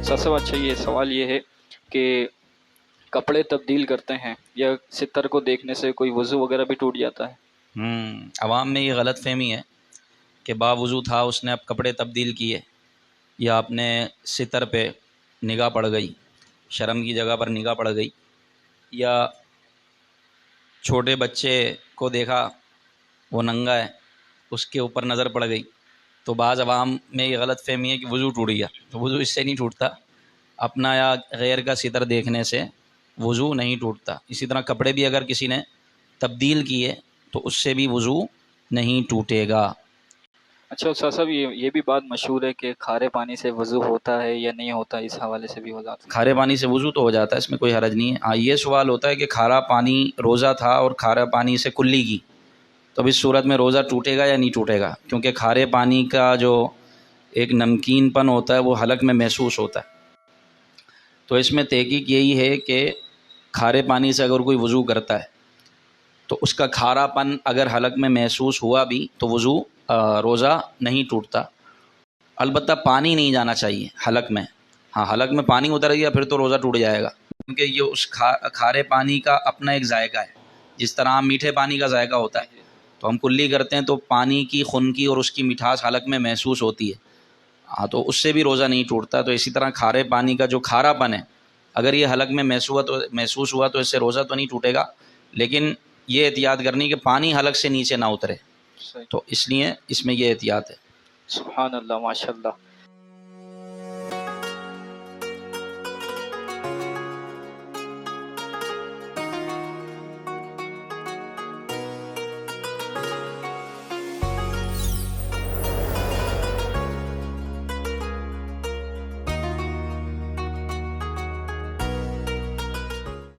سب سے اچھا یہ سوال یہ ہے کہ کپڑے تبدیل کرتے ہیں یا ستر کو دیکھنے سے کوئی وضو وغیرہ بھی ٹوٹ جاتا ہے؟ عوام میں یہ غلط فہمی ہے کہ باوضو تھا، اس نے اب کپڑے تبدیل کیے، یا اپنے ستر پہ نگاہ پڑ گئی، شرم کی جگہ پر نگاہ پڑ گئی، یا چھوٹے بچے کو دیکھا وہ ننگا ہے اس کے اوپر نظر پڑ گئی، تو بعض عوام میں یہ غلط فہمی ہے کہ وضو ٹوٹ گیا، تو وضو اس سے نہیں ٹوٹتا، اپنا یا غیر کا ستر دیکھنے سے وضو نہیں ٹوٹتا۔ اسی طرح کپڑے بھی اگر کسی نے تبدیل کیے تو اس سے بھی وضو نہیں ٹوٹے گا۔ اچھا استاد صاحب، یہ بھی بات مشہور ہے کہ کھارے پانی سے وضو ہوتا ہے یا نہیں ہوتا، اس حوالے سے بھی ہو جاتا ہے؟ کھارے پانی سے وضو تو ہو جاتا ہے، اس میں کوئی حرج نہیں ہے۔ ہاں، یہ سوال ہوتا ہے کہ کھارا پانی روزہ تھا اور کھارا پانی سے کلی کی، تو اب اس صورت میں روزہ ٹوٹے گا یا نہیں ٹوٹے گا؟ کیونکہ کھارے پانی کا جو ایک نمکین پن ہوتا ہے وہ حلق میں محسوس ہوتا ہے، تو اس میں تحقیق یہی ہے کہ کھارے پانی سے اگر کوئی وضو کرتا ہے تو اس کا کھارا پن اگر حلق میں محسوس ہوا بھی تو وضو روزہ نہیں ٹوٹتا۔ البتہ پانی نہیں جانا چاہیے حلق میں، ہاں حلق میں پانی اتر گیا پھر تو روزہ ٹوٹ جائے گا، کیونکہ یہ اس کھارے پانی کا اپنا ایک ذائقہ ہے، جس طرح میٹھے پانی کا ذائقہ ہوتا ہے، تو ہم کلی کرتے ہیں تو پانی کی خنکی اور اس کی مٹھاس حلق میں محسوس ہوتی ہے، ہاں تو اس سے بھی روزہ نہیں ٹوٹتا۔ تو اسی طرح کھارے پانی کا جو کھارا پن ہے اگر یہ حلق میں محسوس ہوا تو اس سے روزہ تو نہیں ٹوٹے گا، لیکن یہ احتیاط کرنی کہ پانی حلق سے نیچے نہ اترے، صحیح۔ تو اس لیے اس میں یہ احتیاط ہے۔ سبحان اللہ، ماشاء اللہ۔